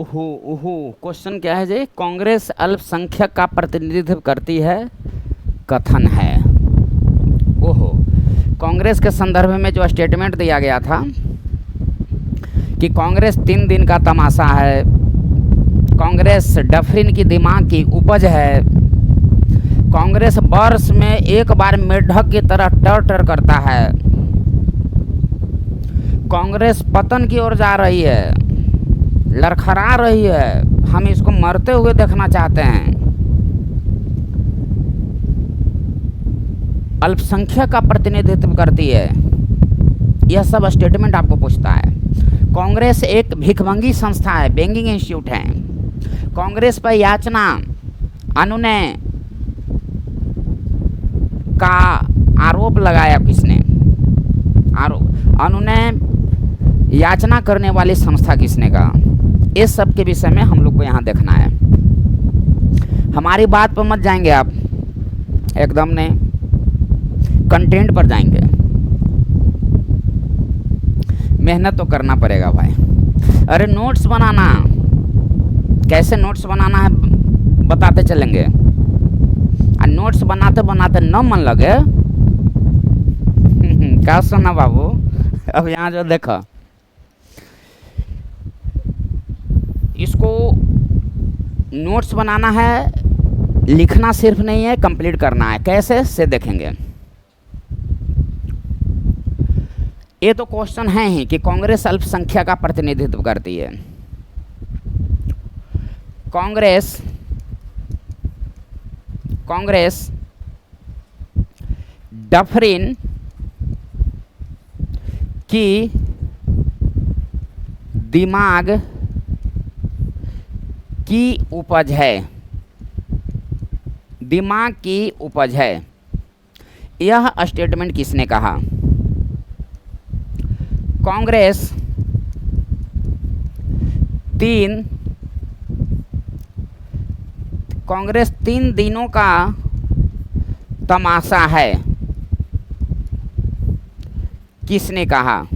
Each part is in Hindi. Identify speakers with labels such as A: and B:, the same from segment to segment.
A: ओहो ओहो, क्वेश्चन क्या है जी? कांग्रेस अल्पसंख्यक का प्रतिनिधित्व करती है, कथन है। ओहो, कांग्रेस के संदर्भ में जो स्टेटमेंट दिया गया था कि कांग्रेस 3 दिन का तमाशा है, कांग्रेस डफरिन की दिमाग की उपज है, कांग्रेस वर्ष में एक बार मेढक की तरह टर टर करता है, कांग्रेस पतन की ओर जा रही है, लड़खड़ा रही है, हम इसको मरते हुए देखना चाहते हैं, अल्पसंख्यक का प्रतिनिधित्व करती है, यह सब स्टेटमेंट आपको पूछता है। कांग्रेस एक भिखमंगी संस्था है, बैंकिंग इंस्टीट्यूट है। कांग्रेस पर याचना अनुनय का आरोप लगाया किसने? आरोप अनुनय याचना करने वाली संस्था किसने का? इस सब के विषय में हम लोग को यहाँ देखना है। हमारी बात पर मत जाएंगे आप, एकदम ने कंटेंट पर जाएंगे। मेहनत तो करना पड़ेगा भाई। अरे नोट्स बनाना, कैसे नोट्स बनाना है बताते चलेंगे। और नोट्स बनाते बनाते न मन लगे क्या सुना बाबू? अब यहाँ जो देखो, इसको नोट्स बनाना है, लिखना सिर्फ नहीं है, कंप्लीट करना है। कैसे से देखेंगे। ये तो क्वेश्चन है ही कि कांग्रेस अल्पसंख्यक का प्रतिनिधित्व करती है। कांग्रेस डफरिन की दिमाग की उपज है, दिमाग की उपज है। यह स्टेटमेंट किसने कहा? कांग्रेस 3 दिनों का तमाशा है, किसने कहा?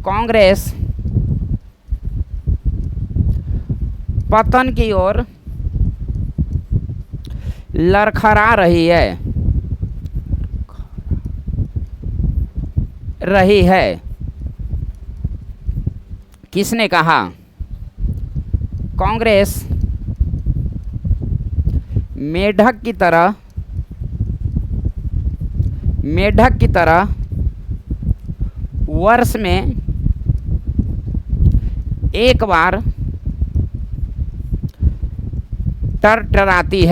A: कांग्रेस पतन की ओर लड़खड़ा रही है, किसने कहा? कांग्रेस मेढक की तरह वर्ष में एक बार टरटराती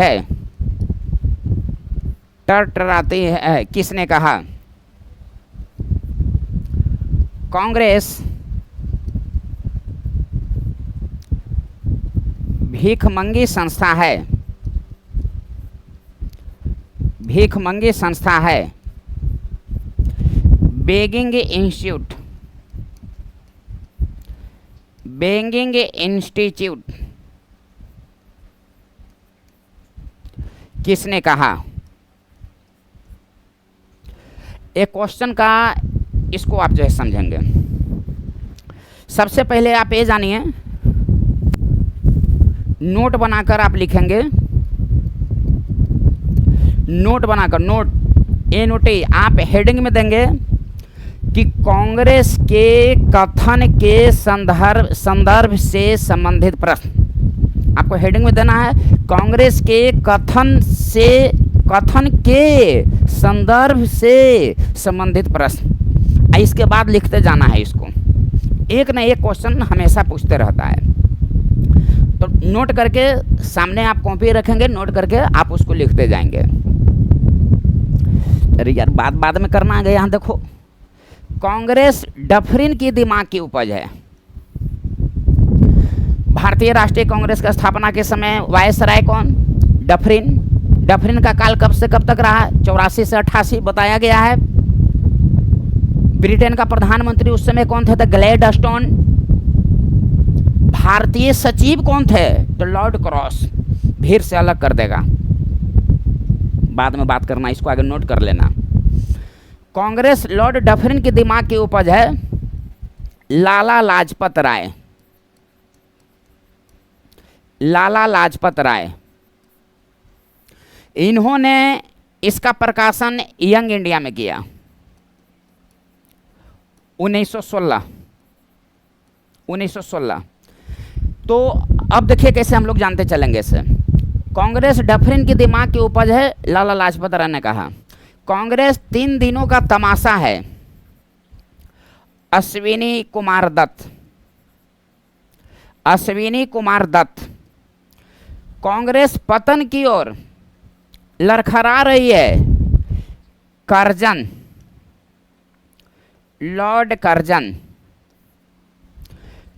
A: है, किसने कहा? कांग्रेस भिखमंगी संस्था है, बैंकिंग इंस्टीट्यूट, किसने कहा? एक क्वेश्चन का इसको आप जो है समझेंगे। सबसे पहले आप ये जानिए, नोट बनाकर आप लिखेंगे, नोट आप हेडिंग में देंगे कि कांग्रेस के कथन के संदर्भ से संबंधित प्रश्न। आपको हेडिंग में देना है कांग्रेस के कथन के संदर्भ से संबंधित प्रश्न। इसके बाद लिखते जाना है इसको। एक न एक क्वेश्चन हमेशा पूछते रहता है, तो नोट करके सामने आप कॉपी रखेंगे, नोट करके आप उसको लिखते जाएंगे। अरे यार बाद में करना है। यहाँ देखो, कांग्रेस डफरिन की दिमाग की उपज है। भारतीय राष्ट्रीय कांग्रेस की स्थापना के समय वायसराय कौन? डफरिन का काल कब से कब तक रहा? 84 से 88 बताया गया है। ब्रिटेन का प्रधानमंत्री उस समय कौन थे? ग्लैडस्टोन। भारतीय सचिव कौन थे? तो लॉर्ड क्रॉस। भीड़ से अलग कर देगा, बाद में बात करना, इसको आगे नोट कर लेना। कांग्रेस लॉर्ड डफरिन की दिमाग की उपज है। लाला लाजपत राय, लाला लाजपत राय, इन्होंने इसका प्रकाशन यंग इंडिया में किया 1916। तो अब देखिए कैसे हम लोग जानते चलेंगे इसे। कांग्रेस डफरिन की दिमाग की उपज है, लाला लाजपत राय ने कहा। कांग्रेस 3 दिनों का तमाशा है, अश्विनी कुमार दत्त। अश्विनी कुमार दत्त। कांग्रेस पतन की ओर लड़खड़ा रही है, कर्जन, लॉर्ड कर्जन।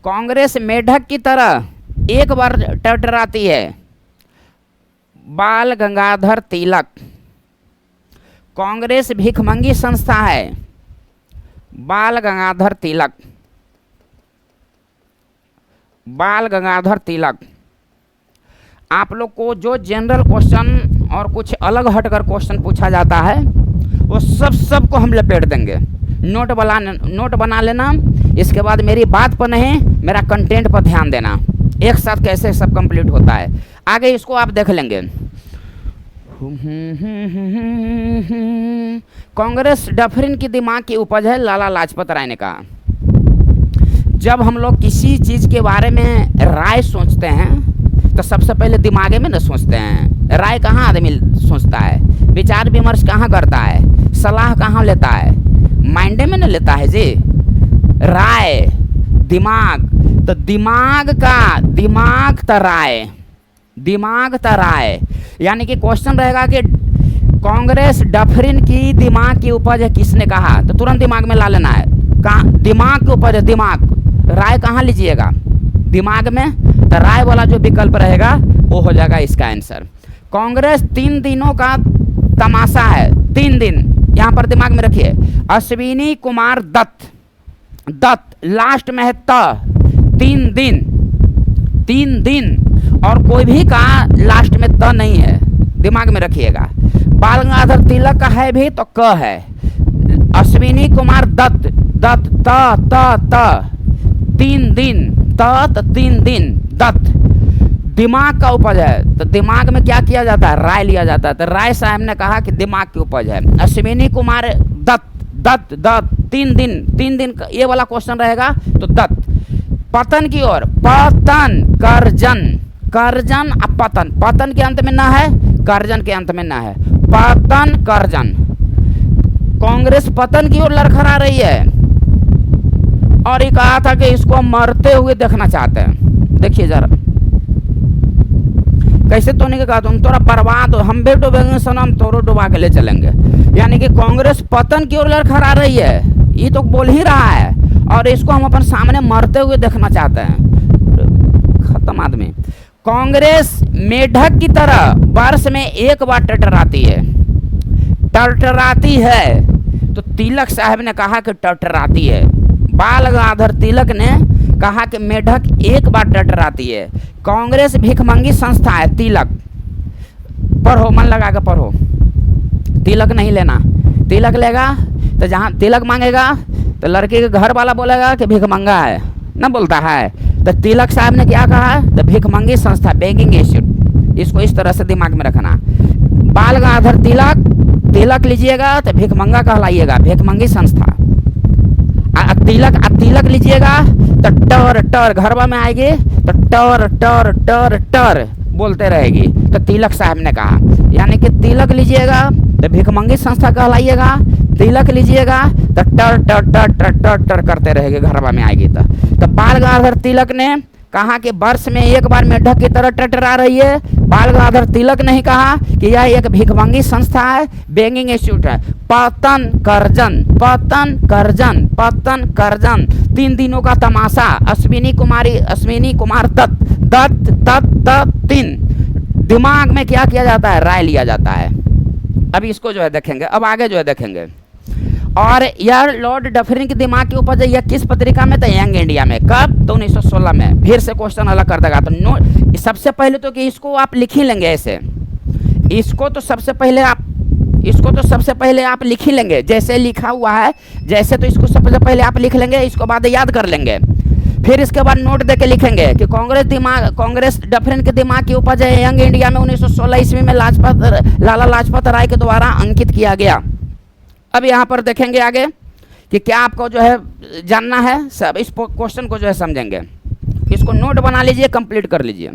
A: कांग्रेस मेढक की तरह एक बार टरटराती है, बाल गंगाधर तिलक। कांग्रेस भिखमंगी संस्था है, बाल गंगाधर तिलक। बाल गंगाधर तिलक। आप लोग को जो जनरल क्वेश्चन और कुछ अलग हटकर क्वेश्चन पूछा जाता है वो सबको हम लपेट देंगे। नोट बना लेना, इसके बाद मेरी बात पर नहीं, मेरा कंटेंट पर ध्यान देना। एक साथ कैसे सब कंप्लीट होता है, आगे इसको आप देख लेंगे। कांग्रेस डफरिन की दिमाग की उपज है, लाला लाजपत राय ने कहा। जब हम लोग किसी चीज़ के बारे में राय सोचते हैं तो सबसे पहले दिमागे में न सोचते हैं। राय कहाँ आदमी सोचता है, विचार विमर्श कहाँ करता है, सलाह कहाँ लेता है, माइंडे में न लेता है जी। राय, दिमाग, तो दिमाग त राय, यानी कि क्वेश्चन रहेगा कि कांग्रेस डफरिन की दिमाग की उपज है, किसने कहा, तो तुरंत दिमाग में ला लेना है। कहाँ दिमाग की उपज है, दिमाग। राय कहाँ लीजिएगा, दिमाग में, तो राय वाला जो विकल्प रहेगा वो हो जाएगा इसका आंसर। कांग्रेस 3 दिनों का तमाशा है, 3 दिन, यहाँ पर दिमाग में रखिए। अश्विनी कुमार दत्त, लास्ट में है त, 3 दिन, और कोई भी का लास्ट में त नहीं है, दिमाग में रखिएगा। बाल गंगाधर तिलक का है भी तो क है। अश्विनी कुमार दत्त, त 3 दिन, त 3 दिन, दत्त दिमाग का उपज है, तो दिमाग में क्या किया जाता है, राय लिया जाता है। तो राय साहब ने कहा कि दिमाग की उपज है। अश्विनी कुमार दत्त 3 दिन का ये वाला क्वेश्चन रहेगा, तो दत्त। पतन की ओर, पतन, कर्जन अब पतन के अंत में ना है, कर्जन के अंत में ना है, पतन कर्जन। कांग्रेस पतन की ओर लड़खड़ा रही है और ये कहा था कि इसको मरते हुए देखना चाहते हैं। देखिए जरा कैसे, तो नहीं कहा तुम तोरा बर्बाद हो, हम भी डूबेंगे सनम, तोरो डुबा के ले चलेंगे। यानी कि कांग्रेस पतन की ओर लड़खड़ा रही है, ये तो बोल ही रहा है, और इसको हम अपन सामने मरते हुए देखना चाहते हैं। खत्म आदमी। कांग्रेस मेढक की तरह वर्ष में एक बार टरटराती है, तो तिलक साहब ने कहा कि टरटराती है। बाल गंगाधर तिलक ने कहा कि मेढक एक बार टरटराती है। कांग्रेस भिखमंगी संस्था है, तिलक। पढ़ो, मन लगा कर पढ़ो, तिलक नहीं लेना। तिलक लेगा तो जहाँ तिलक मांगेगा तो लड़के के घर वाला बोलेगा कि भिखमंगा है, ना बोलता है। तो तिलक साहब ने क्या कहा, तो भिखमंगी संस्था, बेगिंग इंस्टीट्यूट, इसको इस तरह से दिमाग में रखना। बाल गंगाधर तिलक लीजिएगा तो भिखमंगा कहलाइएगा, भिखमंगी संस्था। तिलक लीजिएगा तो टर घरवा में आएगी तो टर बोलते रहेगी, तो तिलक साहब ने कहा। यानी कि तिलक लीजिएगा तो भिखमंगी संस्था कहलाइएगा, तिलक लीजिएगा तो टर करते रहेगी, घरवा में आएगी। तो बाल गंगाधर तिलक ने कहा कि वर्ष में एक बार मेढक की तरह टरटरा रही है। बाल गंगाधर तिलक नहीं कहा कि यह एक भिखमंगी संस्था है, बेगिंग इंस्टीट्यूट है। पतन कर्जन 3 दिनों का तमाशा। अश्विनी कुमार दत्त 3। दिमाग में क्या किया जाता है, राय लिया जाता है। अभी इसको जो है देखेंगे, अब आगे जो है देखेंगे। और यह लॉर्ड डफरिन की दिमाग के ऊपर यह किस पत्रिका में था, यंग इंडिया में। कब, तो 1916 में। फिर से क्वेश्चन अलग कर देगा। तो सबसे पहले तो कि इसको आप लिख ही लेंगे ऐसे, इसको तो सबसे पहले आप लिख ही लेंगे जैसे लिखा हुआ है, जैसे, तो इसको सबसे पहले आप लिख लेंगे, इसको बाद याद कर लेंगे। फिर इसके बाद नोट देके लिखेंगे कि कांग्रेस डफरिन के दिमाग की उपज है, यंग इंडिया में 1916 ईस्वी में लाला लाजपत राय के द्वारा अंकित किया गया। अब यहाँ पर देखेंगे आगे कि क्या आपको जो है जानना है, सब इस क्वेश्चन को जो है समझेंगे। इसको नोट बना लीजिए, कंप्लीट कर लीजिए।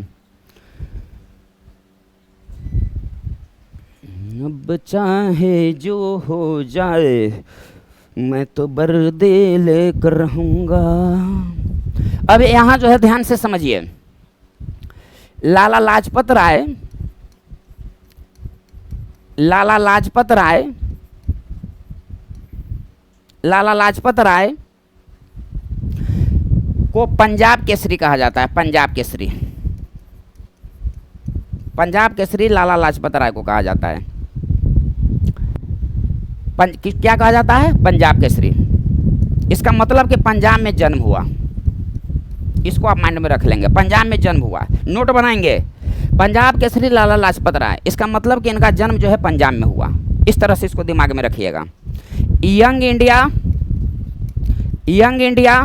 A: अब चाहे जो हो जाए मैं तो बर्दे लेकर रहूंगा। अब यहाँ जो है ध्यान से समझिए, लाला लाजपत राय को पंजाब केसरी कहा जाता है। पंजाब केसरी लाला लाजपत राय को कहा जाता है। क्या कहा जाता है? पंजाब केसरी। इसका मतलब कि पंजाब में जन्म हुआ। इसको आप माइंड में रख लेंगे, पंजाब में जन्म हुआ। नोट बनाएंगे, पंजाब केसरी लाला लाजपत राय, इसका मतलब कि इनका जन्म जो है पंजाब में हुआ। इस तरह से इसको दिमाग में रखिएगा। यंग इंडिया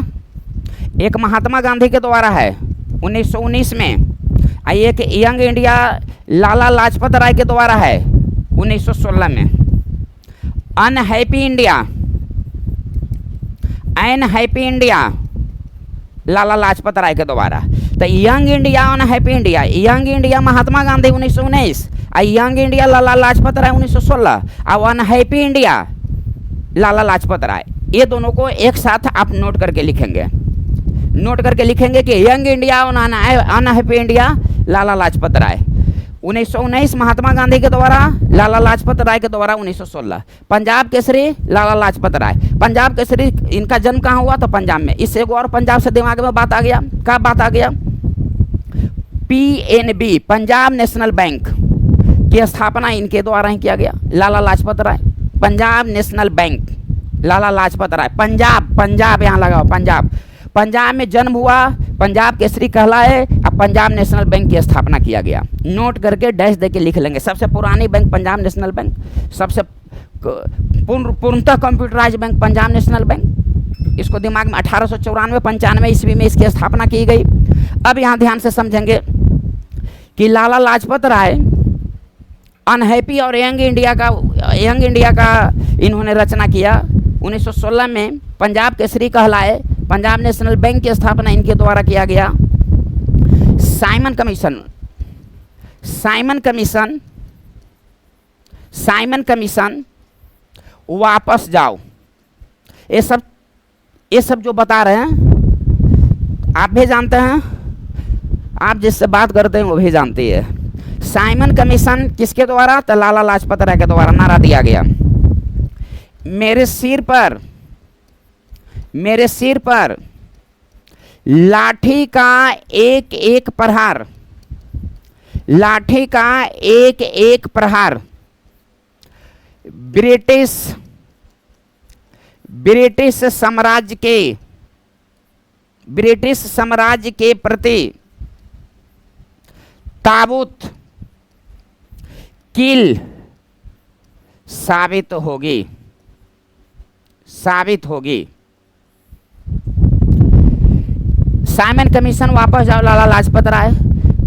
A: एक महात्मा गांधी के द्वारा है 1919 में, एक यंग इंडिया लाला लाजपत राय के द्वारा है 1916 में। अनहैप्पी इंडिया लाला लाजपत राय के द्वारा। तो Young India, Unhappy India, Young India Mahatma Gandhi 1919, Young India Lala Lajpat Rai 1916, और अनहैप्पी इंडिया लाला लाजपत राय, ये दोनों को एक साथ आप नोट करके लिखेंगे। कि यंग इंडिया और अनहैप्पी इंडिया लाला लाजपत राय 1919 महात्मा गांधी के द्वारा, लाला लाजपत राय के द्वारा 1916। पंजाब केसरी लाला लाजपत राय, पंजाब केसरी इनका जन्म कहाँ हुआ? तो पंजाब में। इससे एक और पंजाब से दिमाग में बात आ गया। क्या बात आ गया? PNB पंजाब नेशनल बैंक की स्थापना इनके द्वारा ही किया गया, लाला लाजपत राय। पंजाब नेशनल बैंक लाला लाजपत राय, पंजाब यहाँ लगाओ, पंजाब में जन्म हुआ, पंजाब केसरी कहलाए, अब पंजाब नेशनल बैंक की स्थापना किया गया। नोट करके डैश देके लिख लेंगे। सबसे पुरानी बैंक पंजाब नेशनल बैंक, सबसे पूर्णतः computerise bank Punjab National Bank. इसको दिमाग में 1894-95 ईस्वी में इसकी स्थापना की गई। अब यहाँ ध्यान से समझेंगे कि लाला लाजपत राय अनहैप्पी और यंग इंडिया का इन्होंने रचना किया 1916 में। पंजाब केसरी कहलाए, पंजाब नेशनल बैंक की स्थापना इनके द्वारा किया गया। साइमन कमीशन, वापस जाओ, ये सब जो बता रहे हैं आप भी जानते हैं, आप जिससे बात करते हैं वो भी जानती है। साइमन कमीशन किसके द्वारा? तो लाला लाजपत राय के द्वारा नारा दिया गया, मेरे सिर पर लाठी का एक एक प्रहार ब्रिटिश साम्राज्य के प्रति ताबूत कील साबित होगी। साइमन कमीशन, वापस जाओ लाला लाजपत राय,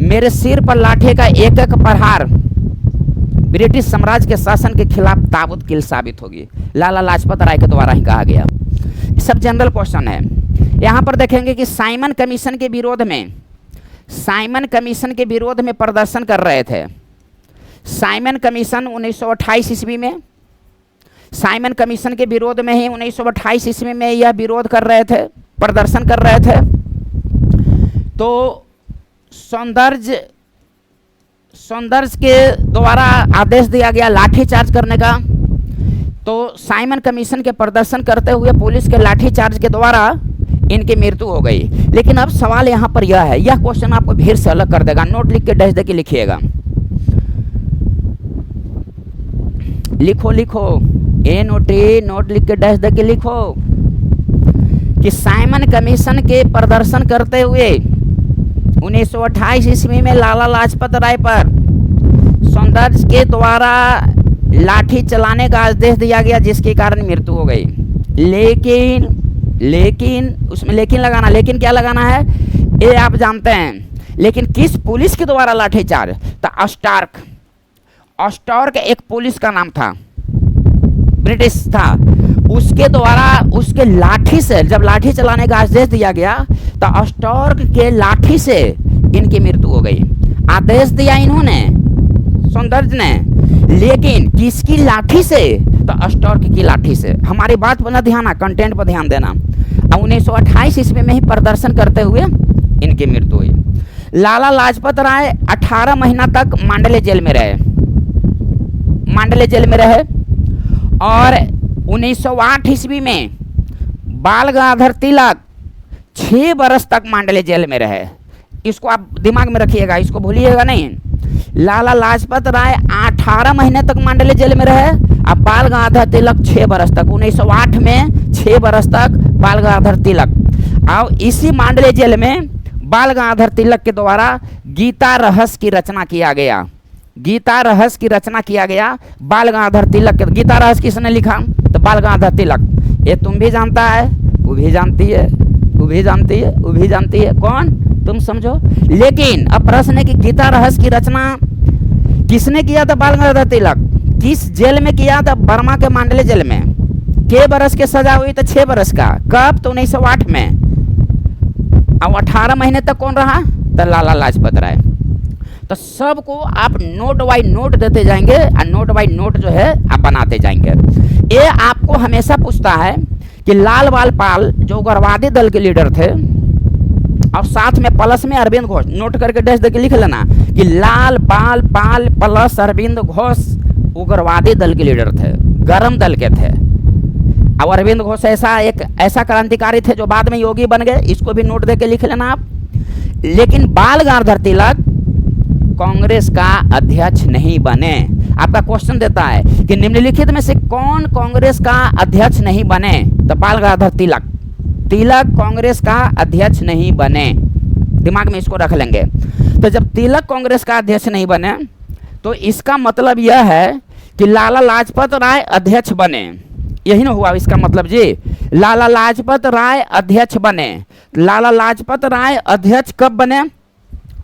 A: मेरे सिर पर लाठी का एक एक प्रहार ब्रिटिश साम्राज्य के शासन के खिलाफ ताबूत कील साबित होगी। लाला लाजपत राय के द्वारा ही कहा गया। सब जनरल क्वेश्चन है। यहाँ पर देखेंगे कि साइमन कमीशन के विरोध में प्रदर्शन कर रहे थे। साइमन कमीशन 1928 ईस्वी में, साइमन कमीशन के विरोध में ही 1928 ईस्वी में यह विरोध कर रहे थे, प्रदर्शन कर रहे थे। तो सौंदर्ज के द्वारा आदेश दिया गया लाठीचार्ज करने का। तो साइमन कमीशन के प्रदर्शन करते हुए पुलिस के लाठीचार्ज के द्वारा इनकी मृत्यु हो गई। लेकिन अब सवाल यहाँ पर यह है, यह क्वेश्चन आपको भीड़ से अलग कर देगा। नोट लिख के डैश दे के लिखिएगा, लिखो नोट लिख के डैश दे के लिखो कि साइमन कमीशन के प्रदर्शन करते हुए 1928 ईस्वी में लाला लाजपत राय पर सौंदर्ज के द्वारा लाठी चलाने का आदेश दिया गया, जिसके कारण मृत्यु हो गई। लेकिन लेकिन उसमें लेकिन लगाना, लेकिन क्या लगाना है ये आप जानते हैं। लेकिन किस पुलिस के द्वारा लाठीचार्ज? तो अस्टार्क, अस्टार्क एक पुलिस का नाम था, ब्रिटिश था, उसके द्वारा उसके लाठी से जब लाठी चलाने का आदेश दिया गया तो अस्टार्क के लाठी से इनकी मृत्यु हो गई। आदेश दिया इन्होंने, सौंदर्य ने, लेकिन किसकी लाठी से? तो अस्टार्क की लाठी से। हमारी बात पर ध्यान, कंटेंट पर ध्यान देना। 1928 ईस्वी में ही प्रदर्शन करते हुए इनकी मृत्यु हुई। लाला लाजपत राय 18 महीना तक मांडले जेल में रहे, मांडले जेल में रहे। और 1908 ईस्वी में बाल गंगाधर तिलक 6 बरस तक मांडले जेल में रहे। इसको आप दिमाग में रखिएगा, इसको भूलिएगा नहीं। लाला लाजपत राय 18 महीने तक मांडले जेल में रहे, अब बाल गंगाधर तिलक 6 बरस तक। 1908 में 6 बरस तक बाल गंगाधर तिलक। और इसी मांडले जेल में बाल गंगाधर तिलक के द्वारा गीता रहस्य की रचना किया गया। गीता रहस्य की रचना किया गया बाल गंगाधर तिलक के। गीता रहस्य किसने लिखा? तो बाल गंगाधर तिलक। ये तुम भी जानता है, वो भी जानती है, वो भी जानती है, वो भी जानती है। कौन? तुम समझो। लेकिन अब प्रश्न है कि गीता रहस्य की रचना किसने किया था? बाल गंगाधर तिलक। किस जेल में किया था? बर्मा के मांडले जेल में। के बरस के सजा हुई? तो 6 बरस का। कब? तो 1908 में। अब 18 महीने तक कौन रहा? तो लाला लाजपत राय। तो सबको आप नोट बाई नोट देते जाएंगे और नोट बाई नोट जो है आप बनाते जाएंगे। ये आपको हमेशा पूछता है कि लाल बाल पाल जो उग्रवादी दल के लीडर थे, और साथ में प्लस में अरविंद घोष, नोट करके डैश देके लिख लेना कि लाल बाल पाल प्लस अरविंद घोष उग्रवादी दल के लीडर थे, गरम दल के थे। अब अरविंद घोष ऐसा क्रांतिकारी थे जो बाद में योगी बन गए, इसको भी नोट देके लिख लेना आप। लेकिन बाल गंगाधर तिलक कांग्रेस का अध्यक्ष नहीं बने। आपका क्वेश्चन देता है कि निम्नलिखित में से कौन कांग्रेस का अध्यक्ष नहीं बने? तो बाल गंगाधर तिलक। तिलक कांग्रेस का अध्यक्ष नहीं बने, दिमाग में इसको रख लेंगे। तो जब तिलक कांग्रेस का अध्यक्ष नहीं बने तो इसका मतलब यह है कि लाला लाजपत राय अध्यक्ष बने। यही ना हुआ इसका मतलब जी? लाला लाजपत राय अध्यक्ष बने। लाला लाजपत राय अध्यक्ष कब बने?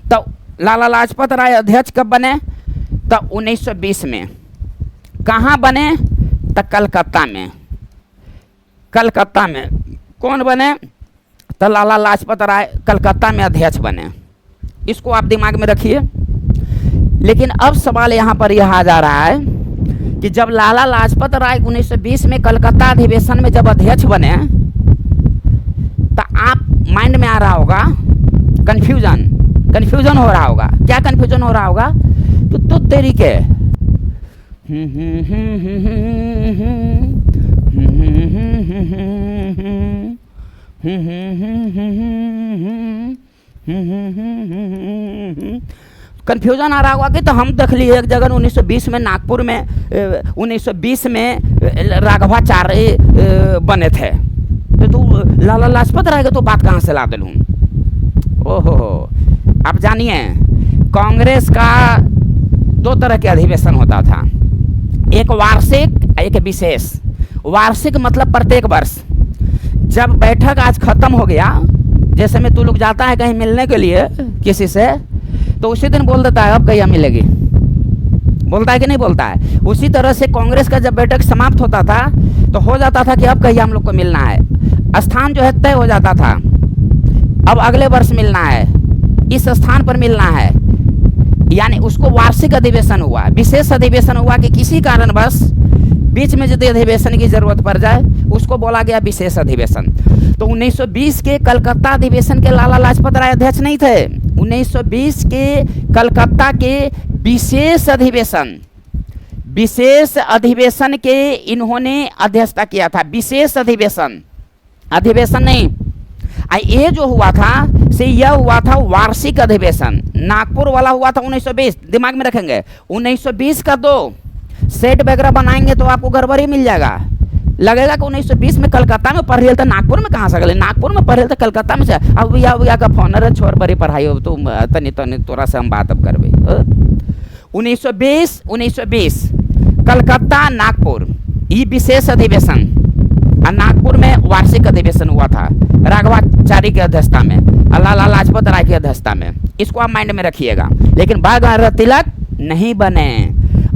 A: तो लाला लाजपत राय अध्यक्ष कब बने? तो 1920 में। कहाँ बने? तो कलकत्ता में। कलकत्ता में कौन बने? तो लाला लाजपत राय कलकत्ता में अध्यक्ष बने। इसको आप दिमाग में रखिए। लेकिन अब सवाल यहाँ पर यह आ जा रहा है कि जब लाला लाजपत राय 1920 में कलकत्ता अधिवेशन में जब अध्यक्ष बने तो आप माइंड में आ रहा होगा कंफ्यूजन हो रहा होगा। क्या कंफ्यूजन हो रहा होगा? तो तेरी के कंफ्यूजन आ रहा होगा कि तो हम देख लिए एक जगह 1920 में नागपुर में 1920 में राघवाचार्य बने थे, तो तू लाला लाजपत राय तो बात कहाँ से ला दिलूँ? ओहो, आप जानिए कांग्रेस का 2 तरह के अधिवेशन होता था, एक वार्षिक, एक विशेष। वार्षिक मतलब प्रत्येक वर्ष। जब बैठक आज खत्म हो गया, जैसे में तू लोग जाता है कहीं मिलने के लिए किसी से, तो उसी दिन बोल देता है अब कहिया मिलेगी, बोलता है कि नहीं बोलता है? उसी तरह से कांग्रेस का जब बैठक समाप्त होता था तो हो जाता था कि अब कहिया हम लोग को मिलना है। स्थान जो है तय हो जाता था, अब अगले वर्ष मिलना है, इस स्थान पर मिलना है। यानी उसको वार्षिक अधिवेशन हुआ। विशेष अधिवेशन हुआ कि किसी कारणवश बीच में यदि अधिवेशन की जरूरत पड़ जाए उसको बोला गया विशेष अधिवेशन। तो 1920 के कलकत्ता अधिवेशन के लाला लाजपत राय अध्यक्ष नहीं थे। 1920 के कलकत्ता के विशेष अधिवेशन के इन्होंने अध्यक्षता किया था। विशेष अधिवेशन नहीं। ये जो हुआ था से यह हुआ था वार्षिक अधिवेशन। नागपुर वाला हुआ था 1920, दिमाग में रखेंगे। 1920 का 2 सेट वगैरह बनाएंगे तो आपको गड़बड़ी मिल जाएगा, लगेगा कि 1920 में कलकत्ता में पढ़ रहे थे, नागपुर में कहाँ से गए? नागपुर में पढ़ रहे थे, कलकत्ता में से। अब भैया का फोन है, छोड़ बड़ी पढ़ाई हो तो तनी तोरा से हम बात अब करबे। 1920 कलकत्ता नागपुर, ये विशेष अधिवेशन और नागपुर में वार्षिक अधिवेशन हुआ था राघवाचारी की अध्यक्षता में, लाला लाजपत राय की अध्यक्षता में। इसको आप माइंड में रखिएगा। लेकिन बाल गंगाधर तिलक नहीं बने।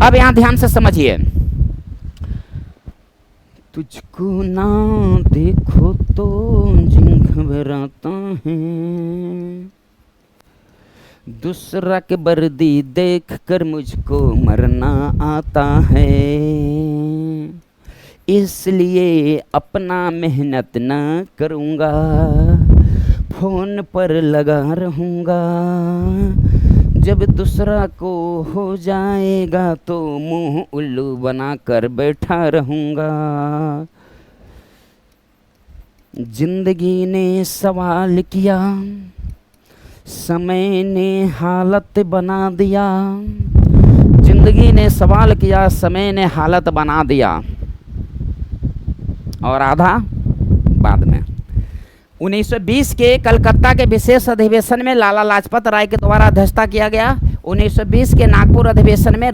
A: अब यहाँ ध्यान से समझिए, तुझको ना देखो तो जिन घबराता है, दूसरा के वर्दी देख कर मुझको मरना आता है, इसलिए अपना मेहनत ना करूँगा, फोन पर लगा रहूँगा, जब दूसरा को हो जाएगा तो मुंह उल्लू बना कर बैठा रहूँगा। जिंदगी ने सवाल किया, समय ने हालत बना दिया, जिंदगी ने सवाल किया, समय ने हालत बना दिया। और आधा बाद में 1920 के कलकत्ता के विशेष अधिवेशन में लाला लाजपत राय के द्वारा अध्यक्षता किया गया। 1920 के नागपुर अधिवेशन में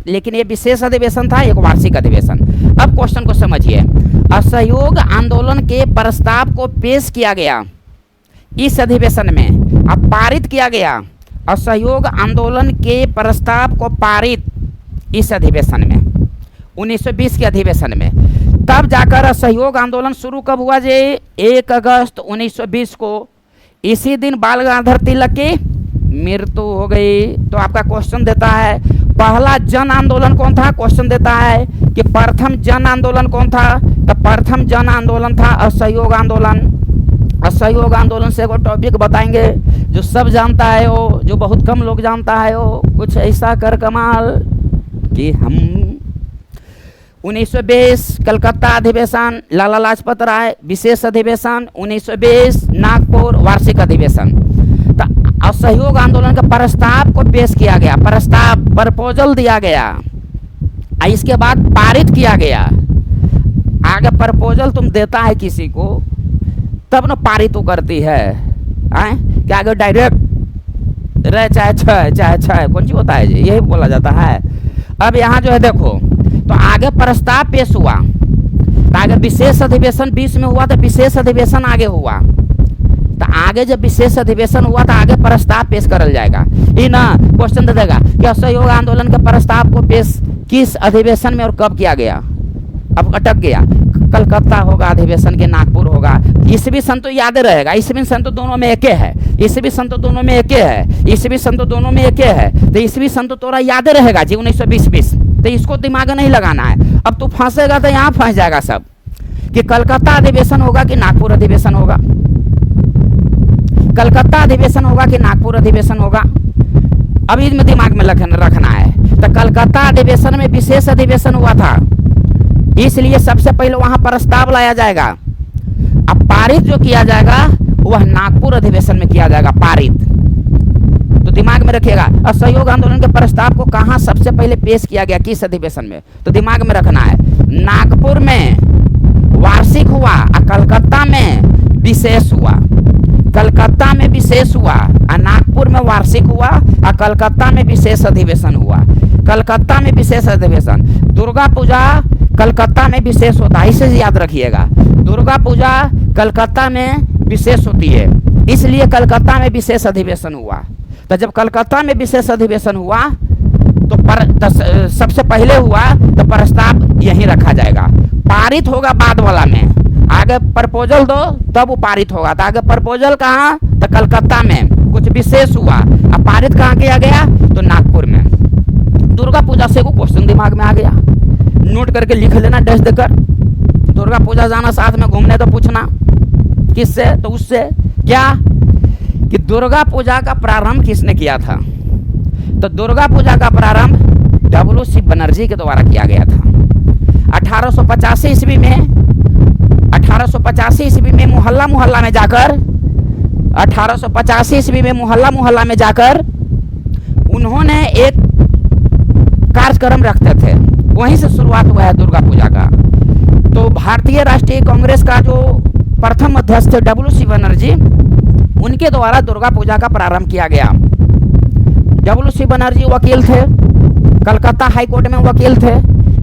A: लेकिन ये विशेष अधिवेशन था, एक वार्षिक अधिवेशन। अब क्वेश्चन को समझिए, असहयोग आंदोलन के प्रस्ताव को पेश किया गया इस अधिवेशन में, अब पारित किया गया। असहयोग आंदोलन के प्रस्ताव को पारित इस अधिवेशन में, 1920 के अधिवेशन में। तब जाकर असहयोग आंदोलन शुरू कब हुआ जी? 1 अगस्त 1920 को। इसी दिन बाल गंगाधर तिलक की मृत्यु हो गई। तो आपका क्वेश्चन देता है पहला जन आंदोलन कौन था? क्वेश्चन देता है कि प्रथम जन आंदोलन कौन था? तो प्रथम जन आंदोलन था असहयोग आंदोलन। असहयोग आंदोलन से एक टॉपिक बताएंगे जो सब जानता है वो, जो बहुत कम लोग जानता है वो, कुछ ऐसा कर कमाल कि हम 1920 कलकत्ता अधिवेशन, लाला लाजपत राय विशेष अधिवेशन, 1920 नागपुर वार्षिक अधिवेशन। तो असहयोग आंदोलन के प्रस्ताव को पेश किया गया, प्रस्ताव प्रपोजल दिया गया, इसके बाद पारित किया गया। आगे प्रपोजल तुम देता है किसी को तब न पारित तो करती है, क्या आगे डायरेक्ट रह चाहे छः कौन सी होता है जी, यही बोला जाता है। अब यहाँ जो है देखो, तो आगे प्रस्ताव पेश हुआ, तो आगे विशेष अधिवेशन 20 में हुआ, तो विशेष अधिवेशन आगे हुआ। तो आगे जब विशेष अधिवेशन हुआ तो आगे प्रस्ताव पेश करल जाएगा। ये ना क्वेश्चन दे देगा कि असहयोग आंदोलन के प्रस्ताव को पेश किस अधिवेशन में और कब किया गया। अब अटक गया, कलकत्ता होगा अधिवेशन के नागपुर होगा। ईसवी सन तो याद रहेगा, ईसवी सन तो दोनों में एके है, ईसवी सन तो दोनों में एके है, ईसवी सन तो दोनों में एके है। तो ईसवी सन तो तोरा याद रहेगा जी 1920। तो इसको दिमाग नहीं लगाना है। अब तू फंसेगा तो यहाँ फंस जाएगा सब कि कलकत्ता अधिवेशन होगा कि नागपुर अधिवेशन होगा, कलकत्ता अधिवेशन होगा कि नागपुर अधिवेशन होगा। अभी इसमें दिमाग में रखना है। तो कलकत्ता अधिवेशन में विशेष अधिवेशन हुआ था, इसलिए सबसे पहले वहां प्रस्ताव लाया जाएगा। अब पारित जो किया जाएगा वह नागपुर अधिवेशन में किया जाएगा, पारित। तो दिमाग में रखिएगा असहयोग आंदोलन के प्रस्ताव को कहां सबसे पहले पेश किया गया, किस अधिवेशन में, तो दिमाग में रखना है। नागपुर में वार्षिक हुआ और कलकत्ता में विशेष हुआ। कलकत्ता में विशेष हुआ और नागपुर में वार्षिक हुआ और कलकत्ता में विशेष अधिवेशन हुआ। कलकत्ता में विशेष अधिवेशन, दुर्गा पूजा कलकत्ता में विशेष होता है, इसे याद रखिएगा। दुर्गा पूजा कलकत्ता में विशेष होती है, इसलिए कलकत्ता में विशेष अधिवेशन हुआ। तो जब कलकत्ता में विशेष अधिवेशन हुआ तो सबसे पहले हुआ तो प्रस्ताव यहीं रखा जाएगा, पारित होगा बाद वाला में। आगे प्रपोजल दो तब वो पारित होगा। तो आगे प्रपोजल कहाँ? तो कलकत्ता में कुछ विशेष हुआ, अब पारित कहाँ किया गया? तो नागपुर में। दुर्गा पूजा से वो क्वेश्चन दिमाग में आ गया, नोट करके लिख लेना डैश देकर। दुर्गा पूजा जाना साथ में घूमने तो पूछना किससे? तो उससे क्या कि दुर्गा पूजा का प्रारंभ किसने किया था? तो दुर्गा पूजा का प्रारंभ WC बनर्जी के द्वारा किया गया था 1885 ईस्वी में। 1885 ईस्वी में मोहल्ला मोहल्ला में जाकर 1885 ईस्वी में मोहल्ला मोहल्ला में जाकर उन्होंने एक कार्यक्रम रखते थे, वहीं से शुरुआत हुआ है दुर्गा पूजा का। तो भारतीय राष्ट्रीय कांग्रेस का जो प्रथम अध्यक्ष थे WC बनर्जी, उनके द्वारा दुर्गा पूजा का प्रारंभ किया गया। WC बनर्जी वकील थे, कलकत्ता हाई कोर्ट में वकील थे।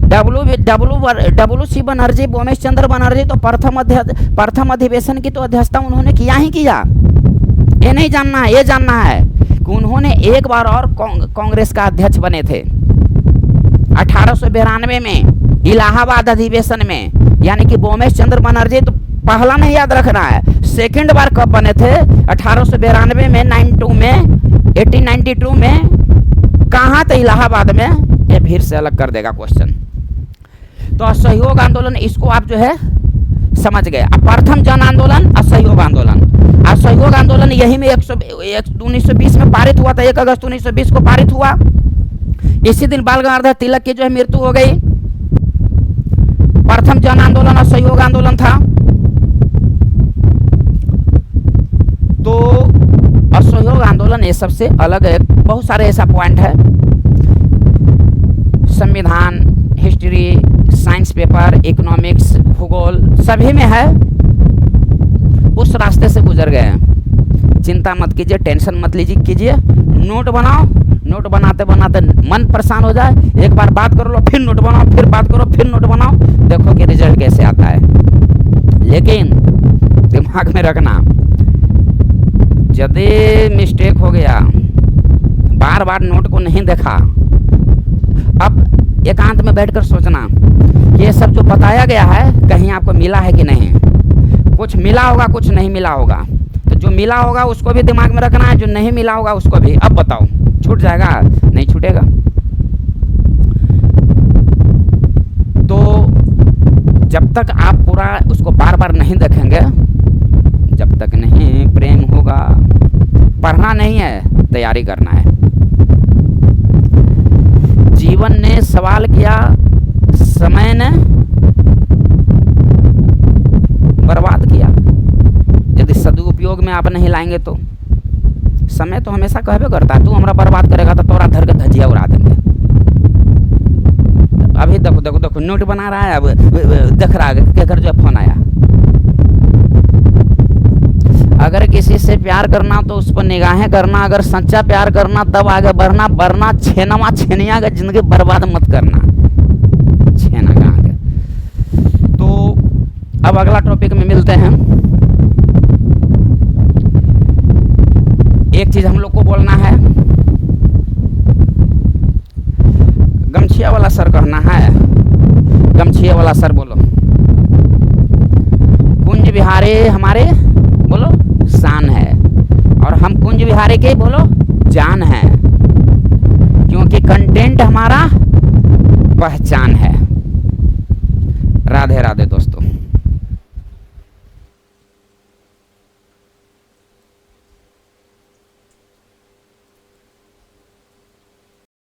A: WC बनर्जी, बोमेश चंद्र बनर्जी तो प्रथम अधिवेशन की तो अध्यक्षता उन्होंने किया ही किया। ये नहीं जानना है, ये जानना है कि उन्होंने एक बार और कांग्रेस का अध्यक्ष बने थे 1892 में इलाहाबाद अधिवेशन में, यानी कि बोमेश चंद्र बनर्जी तो पहला नहीं याद रखना है, सेकंड बार कब बने थे 1892 में, 1892 में कहाँ थे, इलाहाबाद में। ये फिर से अलग कर देगा क्वेश्चन। तो असहयोग आंदोलन, इसको आप जो है समझ गए। अब प्रथम जन आंदोलन, असहयोग आंदोलन। असहयोग आंदोलन यही में 1920 में पारित हुआ था, 1 अगस्त 1920 को पारित हुआ। इसी दिन बाल गंगाधर तिलक की जो है मृत्यु हो गई। प्रथम जन आंदोलन असहयोग आंदोलन था। तो असहयोग आंदोलन ये सबसे अलग है, बहुत सारे ऐसा पॉइंट है, संविधान, हिस्ट्री, साइंस पेपर, इकोनॉमिक्स, भूगोल सभी में है। उस रास्ते से गुजर गए हैं। चिंता मत कीजिए, टेंशन मत कीजिए, नोट बनाओ। नोट बनाते बनाते मन परेशान हो जाए, एक बार बात कर लो, फिर नोट बनाओ, फिर बात करो, फिर नोट बनाओ, देखो कि रिजल्ट कैसे आता है। लेकिन दिमाग में रखना, यदि मिस्टेक हो गया, बार बार नोट को नहीं देखा, अब एकांत में बैठकर सोचना कि ये सब जो बताया गया है कहीं आपको मिला है कि नहीं। कुछ मिला होगा, कुछ नहीं मिला होगा। तो जो मिला होगा उसको भी दिमाग में रखना है, जो नहीं मिला होगा उसको भी। अब बताओ, छूट जाएगा? नहीं छूटेगा। तो जब तक आप पूरा उसको बार बार नहीं देखेंगे, जब तक नहीं प्रेम होगा। पढ़ना नहीं है, तैयारी करना है। जीवन ने सवाल किया, समय ने बर्बाद किया। यदि सदुपयोग में आप नहीं लाएंगे तो समय तो हमेशा कहबे करता है, तू हमारा बर्बाद करेगा तो तोरा धर के धजिया उड़ा देंगे। अभी देखो देखो देखो नोट बना रहा है, अब देख रहा है क्या कर जो फोन आया। अगर किसी से प्यार करना तो उस पर निगाहें करना, अगर सच्चा प्यार करना तब आगे बढ़ना, वरना छेनवा छेनिया का जिंदगी बर्बाद मत करना। छेना कहाँ के। तो अब अगला टॉपिक में मिलते हैं। एक चीज हम लोग को बोलना है, गमछिया वाला सर कहना है, गमछिया वाला सर बोलो। कुंज बिहारी हमारे बोलो शान है, और हम कुंज बिहारी के बोलो जान है, क्योंकि कंटेंट हमारा पहचान है। राधे राधे दोस्तों।